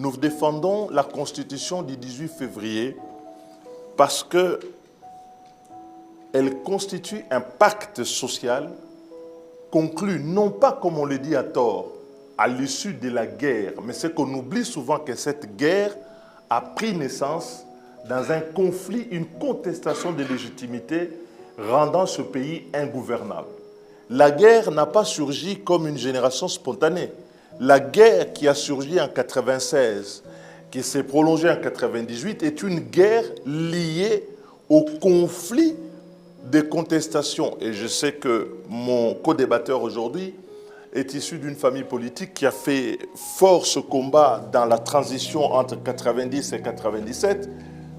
Nous défendons la Constitution du 18 février parce qu'elle constitue un pacte social conclu, non pas comme on le dit à tort, à l'issue de la guerre, mais c'est qu'on oublie souvent que cette guerre a pris naissance dans un conflit, une contestation de légitimité rendant ce pays ingouvernable. La guerre n'a pas surgi comme une génération spontanée. La guerre qui a surgi en 1996, qui s'est prolongée en 1998, est une guerre liée au conflit des contestations. Et je sais que mon co-débatteur aujourd'hui est issu d'une famille politique qui a fait fort ce combat dans la transition entre 1990 et 1997.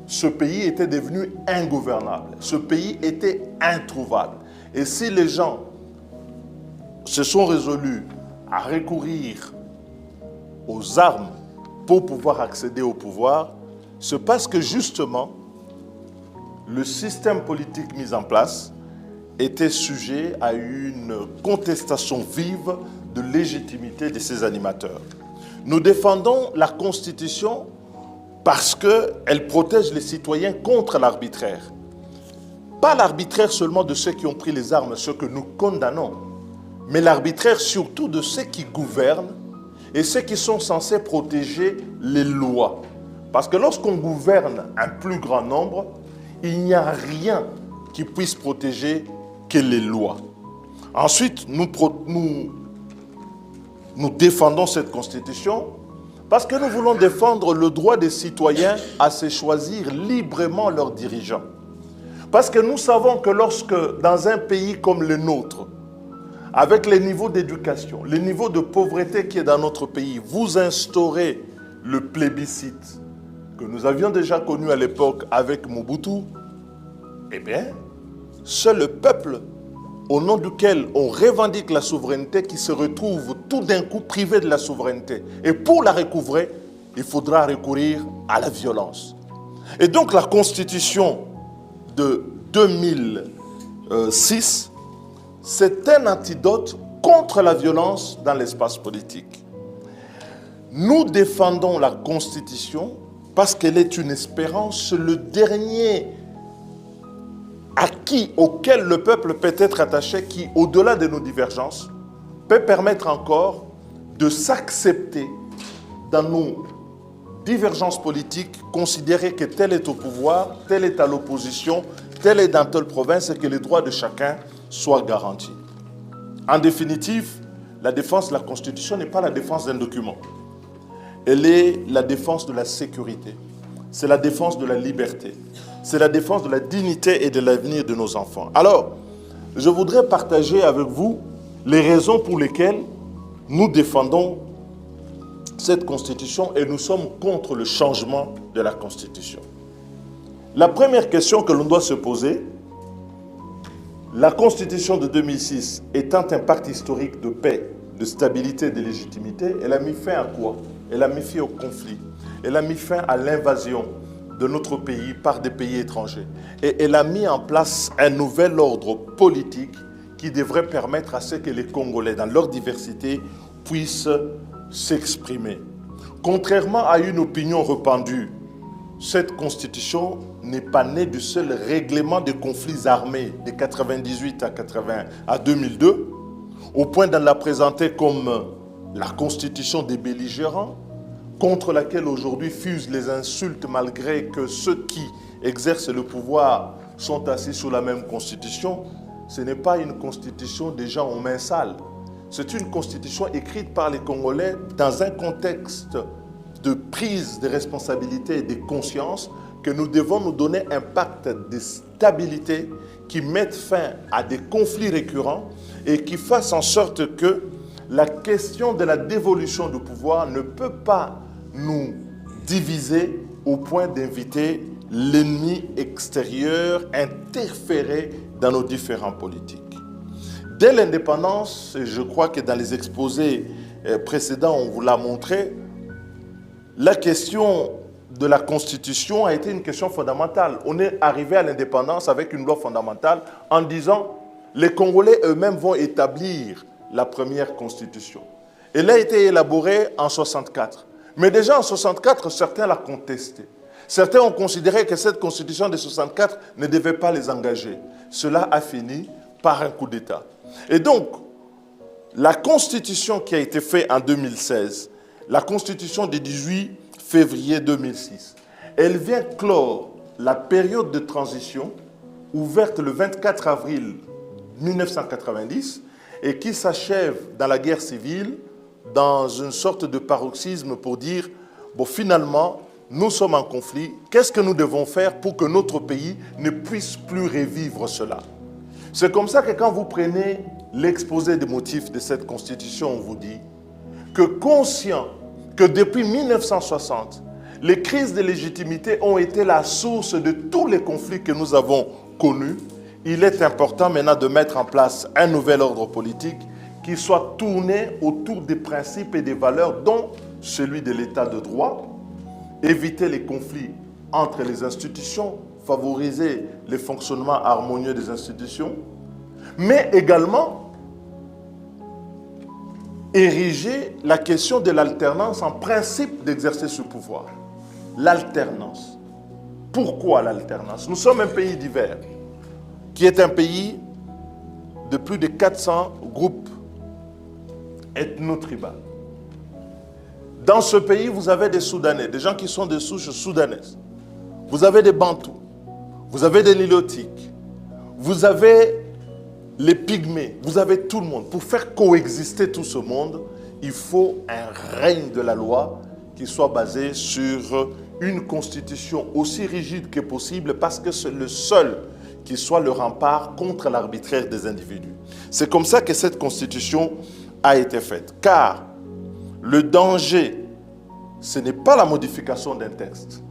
Ce pays était devenu ingouvernable. Ce pays était introuvable. Et si les gens se sont résolus à recourir aux armes pour pouvoir accéder au pouvoir, c'est parce que justement, le système politique mis en place était sujet à une contestation vive de légitimité de ses animateurs. Nous défendons la Constitution parce qu'elle protège les citoyens contre l'arbitraire. Pas l'arbitraire seulement de ceux qui ont pris les armes, ceux que nous condamnons, mais l'arbitraire surtout de ceux qui gouvernent et ceux qui sont censés protéger les lois. Parce que lorsqu'on gouverne un plus grand nombre, il n'y a rien qui puisse protéger que les lois. Ensuite, nous défendons cette Constitution parce que nous voulons défendre le droit des citoyens à se choisir librement leurs dirigeants. Parce que nous savons que lorsque, dans un pays comme le nôtre, avec les niveaux d'éducation, les niveaux de pauvreté qui est dans notre pays, vous instaurez le plébiscite que nous avions déjà connu à l'époque avec Mobutu, eh bien, seul le peuple au nom duquel on revendique la souveraineté qui se retrouve tout d'un coup privé de la souveraineté. Et pour la recouvrer, il faudra recourir à la violence. Et donc la Constitution de 2006, c'est un antidote contre la violence dans l'espace politique. Nous défendons la Constitution parce qu'elle est une espérance, le dernier acquis auquel le peuple peut être attaché, qui, au-delà de nos divergences, peut permettre encore de s'accepter dans nos divergences politiques, considérer que tel est au pouvoir, tel est à l'opposition, tel est dans telle province et que les droits de chacun soient garantis. En définitive, la défense de la Constitution n'est pas la défense d'un document. Elle est la défense de la sécurité. C'est la défense de la liberté. C'est la défense de la dignité et de l'avenir de nos enfants. Alors, je voudrais partager avec vous les raisons pour lesquelles nous défendons cette Constitution et nous sommes contre le changement de la Constitution. La première question que l'on doit se poser, la Constitution de 2006 étant un pacte historique de paix, de stabilité et de légitimité, elle a mis fin à quoi? Elle a mis fin au conflit. Elle a mis fin à l'invasion de notre pays par des pays étrangers. Et elle a mis en place un nouvel ordre politique qui devrait permettre à ce que les Congolais, dans leur diversité, puissent s'exprimer. Contrairement à une opinion répandue, cette Constitution n'est pas née du seul règlement des conflits armés de 1998 à 2002, au point de la présenter comme la Constitution des belligérants, contre laquelle aujourd'hui fusent les insultes malgré que ceux qui exercent le pouvoir sont assis sous la même constitution. Ce n'est pas une constitution des gens aux mains sales. C'est une constitution écrite par les Congolais dans un contexte de prise de responsabilité et de conscience que nous devons nous donner un pacte de stabilité qui mette fin à des conflits récurrents et qui fasse en sorte que la question de la dévolution du pouvoir ne peut pas nous diviser au point d'inviter l'ennemi extérieur interférer dans nos différents politiques. Dès l'indépendance, et je crois que dans les exposés précédents, on vous l'a montré, la question de la Constitution a été une question fondamentale. On est arrivé à l'indépendance avec une loi fondamentale en disant les Congolais eux-mêmes vont établir la première Constitution. Elle a été élaborée en 1964. Mais déjà en 64, certains la contestaient. Certains ont considéré que cette constitution de 64 ne devait pas les engager. Cela a fini par un coup d'État. Et donc, la constitution qui a été faite en 2016, la constitution du 18 février 2006, elle vient clore la période de transition ouverte le 24 avril 1990 et qui s'achève dans la guerre civile dans une sorte de paroxysme pour dire, bon, finalement, nous sommes en conflit, qu'est-ce que nous devons faire pour que notre pays ne puisse plus revivre cela? C'est comme ça que quand vous prenez l'exposé des motifs de cette constitution, on vous dit que conscient que depuis 1960, les crises de légitimité ont été la source de tous les conflits que nous avons connus, il est important maintenant de mettre en place un nouvel ordre politique qui soit tourné autour des principes et des valeurs, dont celui de l'état de droit, éviter les conflits entre les institutions, favoriser le fonctionnement harmonieux des institutions, mais également ériger la question de l'alternance en principe d'exercer ce pouvoir. L'alternance. Pourquoi l'alternance? Nous sommes un pays divers, qui est un pays de plus de 400 groupes ethno-tribaux. Dans ce pays, vous avez des Soudanais, des gens qui sont de souches soudanaises. Vous avez des Bantous, vous avez des Nilotiques, vous avez les Pygmées, vous avez tout le monde. Pour faire coexister tout ce monde, il faut un règne de la loi qui soit basé sur une constitution aussi rigide que possible parce que c'est le seul qui soit le rempart contre l'arbitraire des individus. C'est comme ça que cette constitution a été faite. Car le danger, ce n'est pas la modification d'un texte.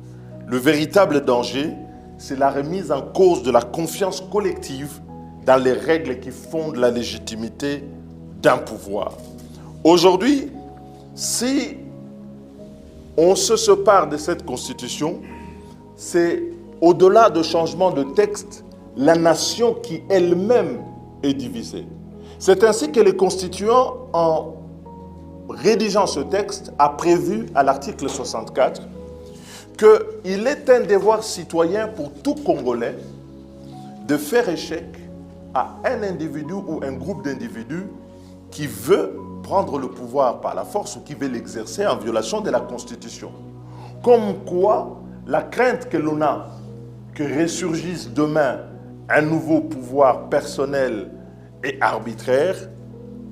Le véritable danger, c'est la remise en cause de la confiance collective dans les règles qui fondent la légitimité d'un pouvoir. Aujourd'hui, si on se sépare de cette constitution, c'est au-delà de changement de texte, la nation qui elle-même est divisée. C'est ainsi que les constituants, en rédigeant ce texte, a prévu à l'article 64 qu'il est un devoir citoyen pour tout Congolais de faire échec à un individu ou un groupe d'individus qui veut prendre le pouvoir par la force ou qui veut l'exercer en violation de la Constitution. Comme quoi, la crainte que l'on a que ressurgisse demain un nouveau pouvoir personnel et arbitraire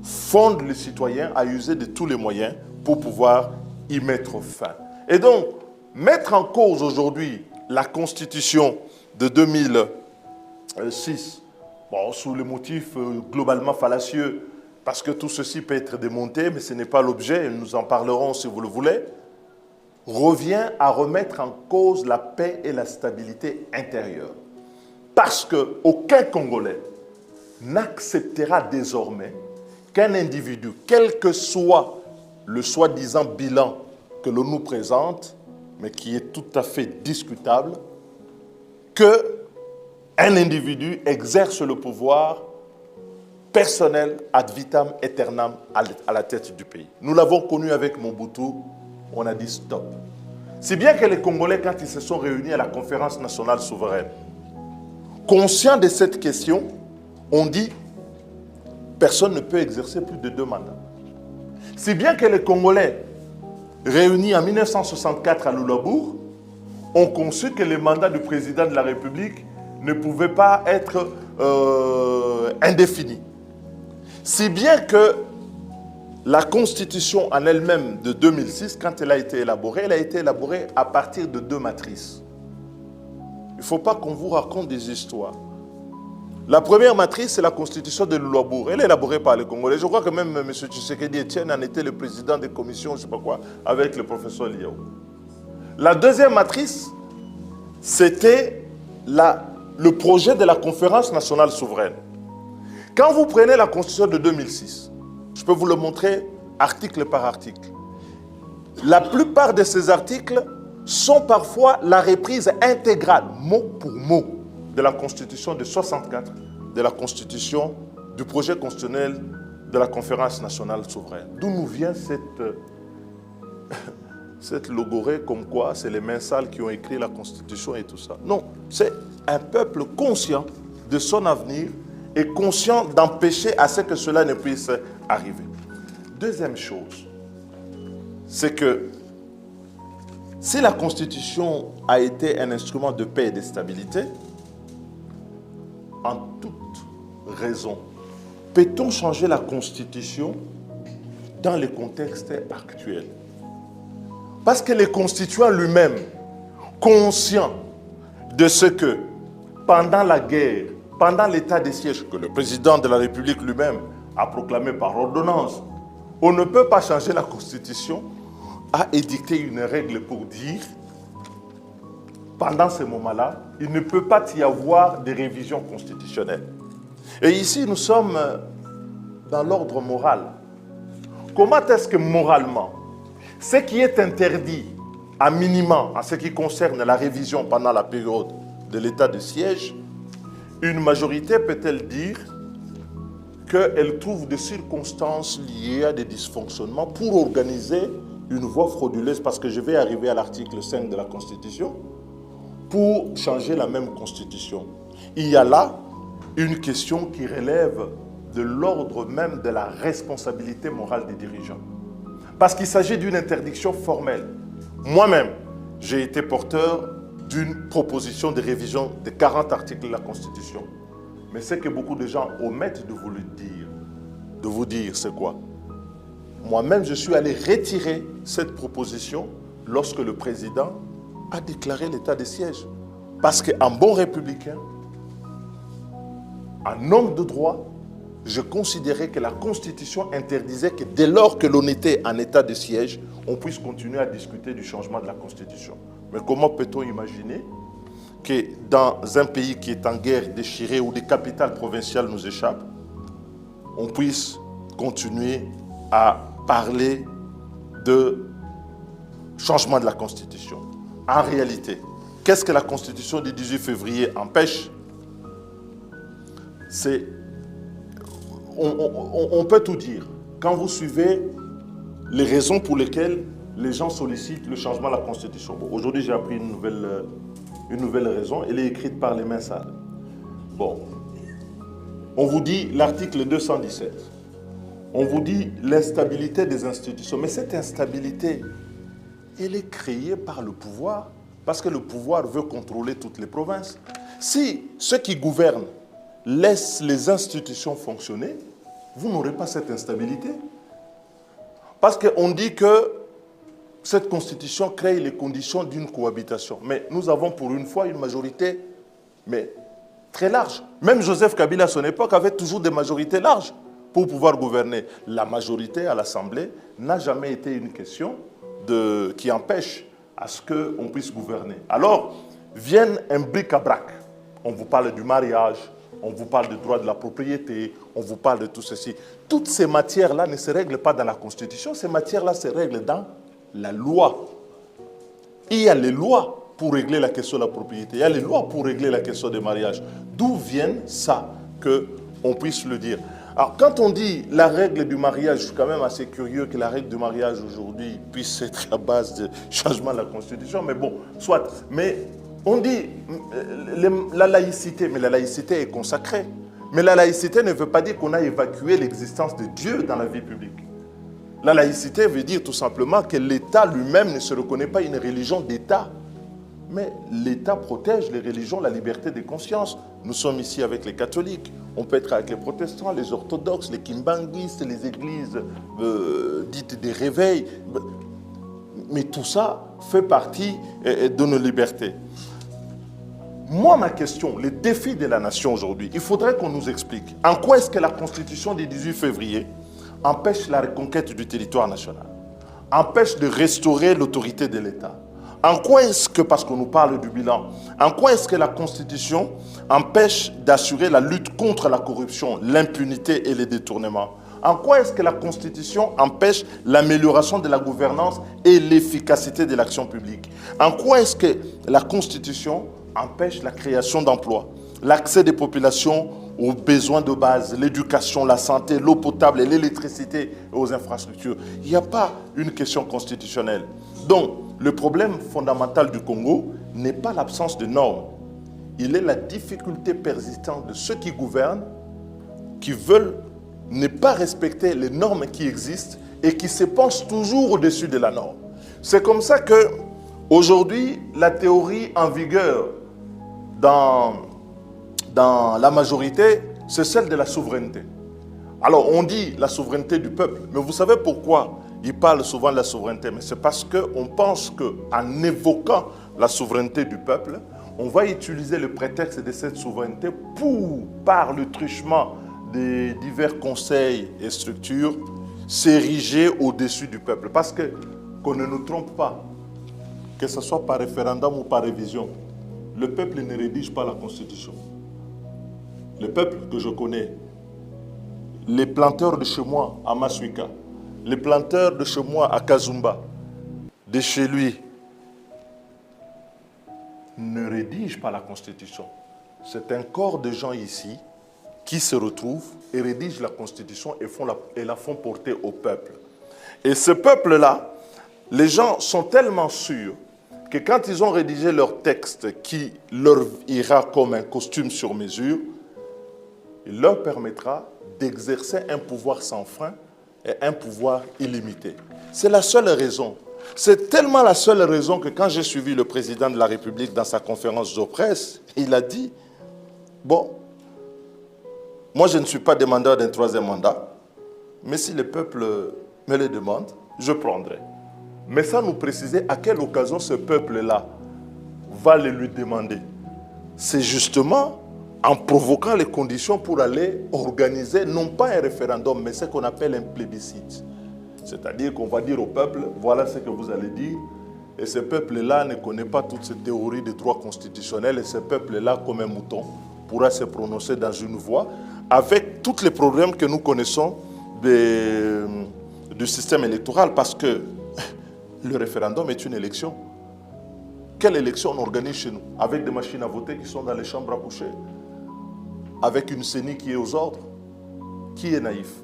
fonde les citoyens à user de tous les moyens pour pouvoir y mettre fin. Et donc, mettre en cause aujourd'hui la Constitution de 2006, bon, sous le motif globalement fallacieux, parce que tout ceci peut être démonté, mais ce n'est pas l'objet, nous en parlerons si vous le voulez, revient à remettre en cause la paix et la stabilité intérieure. Parce qu'aucun Congolais n'acceptera désormais qu'un individu, quel que soit le soi-disant bilan que l'on nous présente, mais qui est tout à fait discutable, qu'un individu exerce le pouvoir personnel ad vitam aeternam à la tête du pays. Nous l'avons connu avec Mobutu, on a dit stop. Si bien que les Congolais, quand ils se sont réunis à la conférence nationale souveraine, conscients de cette question, ont dit personne ne peut exercer plus de 2 mandats. Si bien que les Congolais, réunis en 1964 à Lullabourg, ont conçu que les mandats du président de la République ne pouvaient pas être indéfinis. Si bien que la Constitution en elle-même de 2006, quand elle a été élaborée à partir de 2 matrices. Il ne faut pas qu'on vous raconte des histoires. La première matrice, c'est la Constitution de Lullabourg. Elle est élaborée par les Congolais. Je crois que même M. Tshisekedi Etienne en était le président des commissions, je ne sais pas quoi, avec le professeur Liao. La deuxième matrice, c'était le projet de la conférence nationale souveraine. Quand vous prenez la Constitution de 2006, je peux vous le montrer article par article. La plupart de ces articles sont parfois la reprise intégrale, mot pour mot, de la Constitution de 64, de la Constitution, du projet constitutionnel de la Conférence nationale souveraine. D'où nous vient cette logorée comme quoi c'est les mains sales qui ont écrit la Constitution et tout ça. Non, c'est un peuple conscient de son avenir et conscient d'empêcher à ce que cela ne puisse arriver. Deuxième chose, c'est que si la Constitution a été un instrument de paix et de stabilité, en toute raison, peut-on changer la Constitution dans le contexte actuel? Parce que les constituants lui-même, conscients de ce que pendant la guerre, pendant l'état de siège que le président de la République lui-même a proclamé par ordonnance, on ne peut pas changer la Constitution, a édicté une règle pour dire, pendant ce moment-là, il ne peut pas y avoir de révision constitutionnelle. Et ici, nous sommes dans l'ordre moral. Comment est-ce que moralement, ce qui est interdit à minima en ce qui concerne la révision pendant la période de l'état de siège, une majorité peut-elle dire qu'elle trouve des circonstances liées à des dysfonctionnements pour organiser une voie frauduleuse, parce que je vais arriver à l'article 5 de la Constitution, pour changer la même Constitution. Il y a là une question qui relève de l'ordre même de la responsabilité morale des dirigeants. Parce qu'il s'agit d'une interdiction formelle. Moi-même, j'ai été porteur d'une proposition de révision de 40 articles de la Constitution. Mais ce que beaucoup de gens omettent de vous dire, c'est quoi? Moi-même, je suis allé retirer cette proposition lorsque le président a déclaré l'état de siège. Parce qu'en bon républicain, en homme de droit, je considérais que la Constitution interdisait que dès lors que l'on était en état de siège, on puisse continuer à discuter du changement de la Constitution. Mais comment peut-on imaginer que dans un pays qui est en guerre déchirée, où les capitales provinciales nous échappent, on puisse continuer à parler de changement de la Constitution? En réalité, qu'est-ce que la Constitution du 18 février empêche? On peut tout dire. Quand vous suivez les raisons pour lesquelles les gens sollicitent le changement de la Constitution. Bon, aujourd'hui, j'ai appris une nouvelle raison. Elle est écrite par les mains sales. Bon. On vous dit l'article 217. On vous dit l'instabilité des institutions. Mais cette instabilité, elle est créée par le pouvoir, parce que le pouvoir veut contrôler toutes les provinces. Si ceux qui gouvernent laissent les institutions fonctionner, vous n'aurez pas cette instabilité. Parce qu'on dit que cette constitution crée les conditions d'une cohabitation. Mais nous avons pour une fois une majorité mais très large. Même Joseph Kabila à son époque avait toujours des majorités larges pour pouvoir gouverner. La majorité à l'Assemblée n'a jamais été une question qui empêche à ce qu'on puisse gouverner. Alors, viennent un bric-à-brac. On vous parle du mariage, on vous parle du droit de la propriété, on vous parle de tout ceci. Toutes ces matières-là ne se règlent pas dans la Constitution, ces matières-là se règlent dans la loi. Il y a les lois pour régler la question de la propriété, il y a les lois pour régler la question des mariages. D'où vient ça, qu'on puisse le dire? Alors, quand on dit la règle du mariage, je suis quand même assez curieux que la règle du mariage aujourd'hui puisse être à base de changement de la Constitution, mais bon, soit. Mais on dit la laïcité, mais la laïcité est consacrée. Mais la laïcité ne veut pas dire qu'on a évacué l'existence de Dieu dans la vie publique. La laïcité veut dire tout simplement que l'État lui-même ne se reconnaît pas une religion d'État. Mais l'État protège les religions, la liberté de conscience. Nous sommes ici avec les catholiques, on peut être avec les protestants, les orthodoxes, les kimbanguistes, les églises dites des réveils. Mais tout ça fait partie de nos libertés. Moi, ma question, les défis de la nation aujourd'hui, il faudrait qu'on nous explique en quoi est-ce que la Constitution du 18 février empêche la reconquête du territoire national, empêche de restaurer l'autorité de l'État. En quoi est-ce que, parce qu'on nous parle du bilan, en quoi est-ce que la Constitution empêche d'assurer la lutte contre la corruption, l'impunité et les détournements? En quoi est-ce que la Constitution empêche l'amélioration de la gouvernance et l'efficacité de l'action publique? En quoi est-ce que la Constitution empêche la création d'emplois, l'accès des populations aux besoins de base, l'éducation, la santé, l'eau potable et l'électricité et aux infrastructures? Il n'y a pas une question constitutionnelle. Donc, le problème fondamental du Congo n'est pas l'absence de normes. Il est la difficulté persistante de ceux qui gouvernent, qui veulent ne pas respecter les normes qui existent et qui se pensent toujours au-dessus de la norme. C'est comme ça que, aujourd'hui, la théorie en vigueur dans la majorité, c'est celle de la souveraineté. Alors, on dit la souveraineté du peuple, mais vous savez pourquoi ils parlent souvent de la souveraineté? Mais c'est parce qu'on pense qu'en évoquant la souveraineté du peuple, on va utiliser le prétexte de cette souveraineté pour, par le truchement des divers conseils et structures, s'ériger au-dessus du peuple. Parce que, qu'on ne nous trompe pas, que ce soit par référendum ou par révision, le peuple ne rédige pas la Constitution. Le peuple que je connais, les planteurs de chez moi à Masuika, les planteurs de chez moi à Kazumba, de chez lui, ne rédigent pas la Constitution. C'est un corps de gens ici qui se retrouvent et rédigent la Constitution et la font porter au peuple. Et ce peuple-là, les gens sont tellement sûrs que quand ils ont rédigé leur texte qui leur ira comme un costume sur mesure, il leur permettra d'exercer un pouvoir sans frein et un pouvoir illimité. C'est la seule raison. C'est tellement la seule raison que quand j'ai suivi le président de la République dans sa conférence de presse, il a dit, bon, moi je ne suis pas demandeur d'un troisième mandat, mais si le peuple me le demande, je prendrai. Mais ça nous précisait à quelle occasion ce peuple-là va le lui demander. C'est justement en provoquant les conditions pour aller organiser, non pas un référendum, mais ce qu'on appelle un plébiscite. C'est-à-dire qu'on va dire au peuple, voilà ce que vous allez dire, et ce peuple-là ne connaît pas toutes ces théories de droit constitutionnel, et ce peuple-là, comme un mouton, pourra se prononcer dans une voie, avec tous les problèmes que nous connaissons du système électoral, parce que le référendum est une élection. Quelle élection on organise chez nous? Avec des machines à voter qui sont dans les chambres à coucher, avec une CENI qui est aux ordres. Qui est naïf?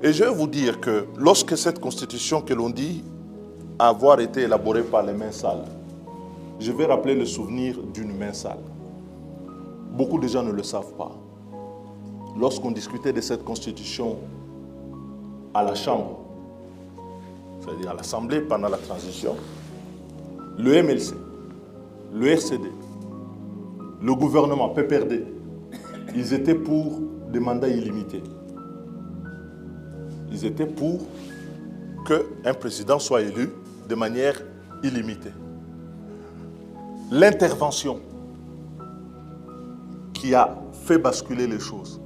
Et je vais vous dire que lorsque cette constitution que l'on dit avoir été élaborée par les mains sales, je vais rappeler le souvenir d'une main sale. Beaucoup de gens ne le savent pas. Lorsqu'on discutait de cette constitution à la Chambre, c'est-à-dire à l'Assemblée pendant la transition, le MLC, le RCD, le gouvernement PPRD, ils étaient pour des mandats illimités. Ils étaient pour qu'un président soit élu de manière illimitée. L'intervention qui a fait basculer les choses,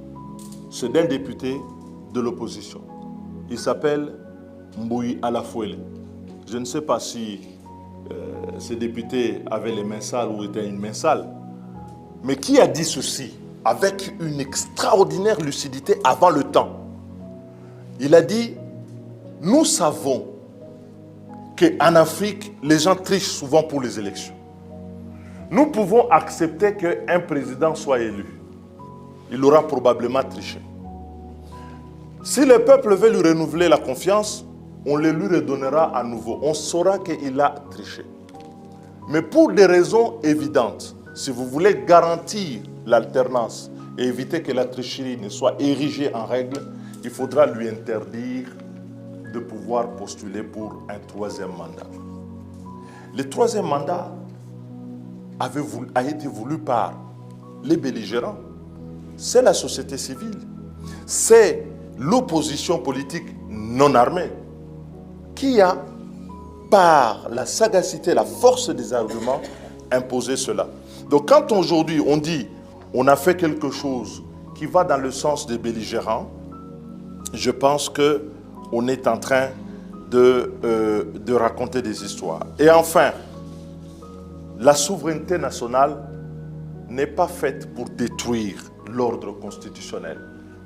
c'est d'un député de l'opposition. Il s'appelle Mbouyi Alafuele. Je ne sais pas si ce député avait les mains sales ou était une main sale, mais qui a dit ceci avec une extraordinaire lucidité avant le temps. Il a dit, nous savons qu'en Afrique, les gens trichent souvent pour les élections. Nous pouvons accepter qu'un président soit élu. Il aura probablement triché. Si le peuple veut lui renouveler la confiance, on le lui redonnera à nouveau. On saura qu'il a triché. Mais pour des raisons évidentes, si vous voulez garantir l'alternance et éviter que la tricherie ne soit érigée en règle, il faudra lui interdire de pouvoir postuler pour un troisième mandat. Le troisième mandat a été voulu par les belligérants. C'est la société civile. C'est l'opposition politique non armée qui a, par la sagacité, la force des arguments, imposé cela. Donc quand aujourd'hui on dit on a fait quelque chose qui va dans le sens des belligérants, je pense qu'on est en train de raconter des histoires. Et enfin, la souveraineté nationale n'est pas faite pour détruire l'ordre constitutionnel.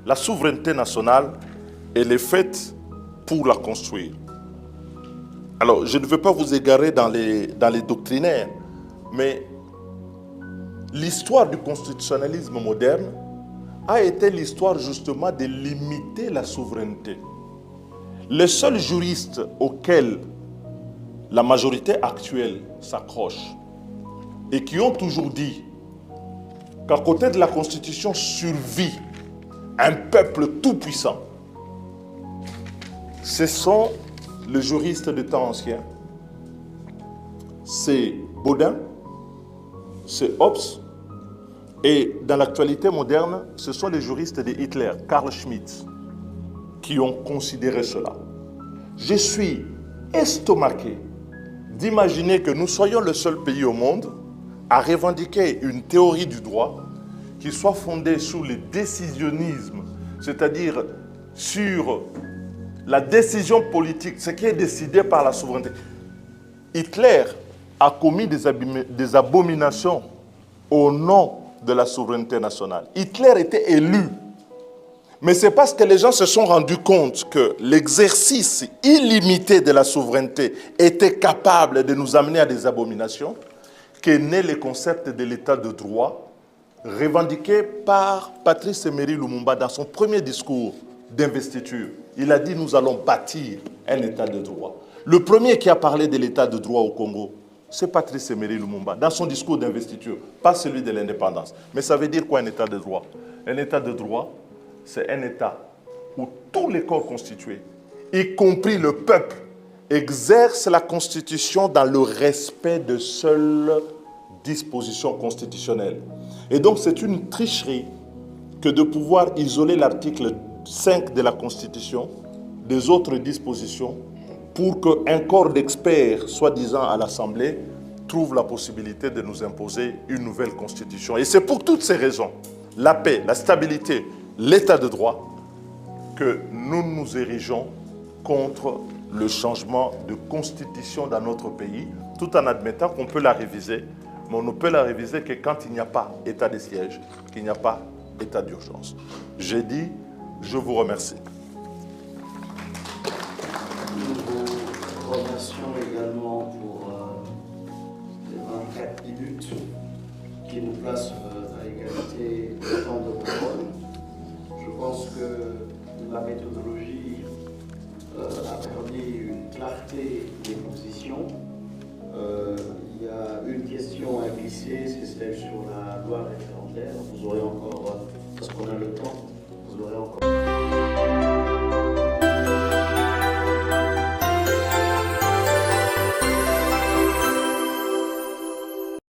La souveraineté nationale, elle est faite pour la construire. Alors, je ne veux pas vous égarer dans les doctrinaires, mais l'histoire du constitutionnalisme moderne a été l'histoire justement de limiter la souveraineté. Les seuls juristes auxquels la majorité actuelle s'accroche et qui ont toujours dit qu'à côté de la Constitution survit un peuple tout-puissant, ce sont les juristes de temps ancien. C'est Baudin, c'est Hobbes, et dans l'actualité moderne, ce sont les juristes de Hitler, Carl Schmitt, qui ont considéré cela. Je suis estomaqué d'imaginer que nous soyons le seul pays au monde à revendiquer une théorie du droit qui soit fondée sur le décisionnisme, c'est-à-dire sur la décision politique, ce qui est décidé par la souveraineté. Hitler a commis des abominations au nom de la souveraineté nationale. Hitler était élu. Mais c'est parce que les gens se sont rendus compte que l'exercice illimité de la souveraineté était capable de nous amener à des abominations qu'est né le concept de l'état de droit revendiqué par Patrice Emery Lumumba dans son premier discours d'investiture. Il a dit « Nous allons bâtir un état de droit ». Le premier qui a parlé de l'état de droit au Congo, c'est Patrice Emery Lumumba, dans son discours d'investiture, pas celui de l'indépendance. Mais ça veut dire quoi un état de droit? Un état de droit, c'est un état où tous les corps constitués, y compris le peuple, exercent la Constitution dans le respect de seules dispositions constitutionnelles. Et donc c'est une tricherie que de pouvoir isoler l'article 5 de la Constitution des autres dispositions pour qu'un corps d'experts, soi-disant à l'Assemblée, trouve la possibilité de nous imposer une nouvelle Constitution. Et c'est pour toutes ces raisons, la paix, la stabilité, l'état de droit, que nous nous érigeons contre le changement de constitution dans notre pays, tout en admettant qu'on peut la réviser, mais on ne peut la réviser que quand il n'y a pas état de siège, qu'il n'y a pas état d'urgence. J'ai dit, je vous remercie. Nous vous remercions également pour les 24 minutes qui nous placent à égalité de temps de parole. Je pense que la méthodologie a permis une clarté des positions. Il y a une question à glisser, c'est celle sur la loi référendaire. Vous aurez encore, parce qu'on a le temps,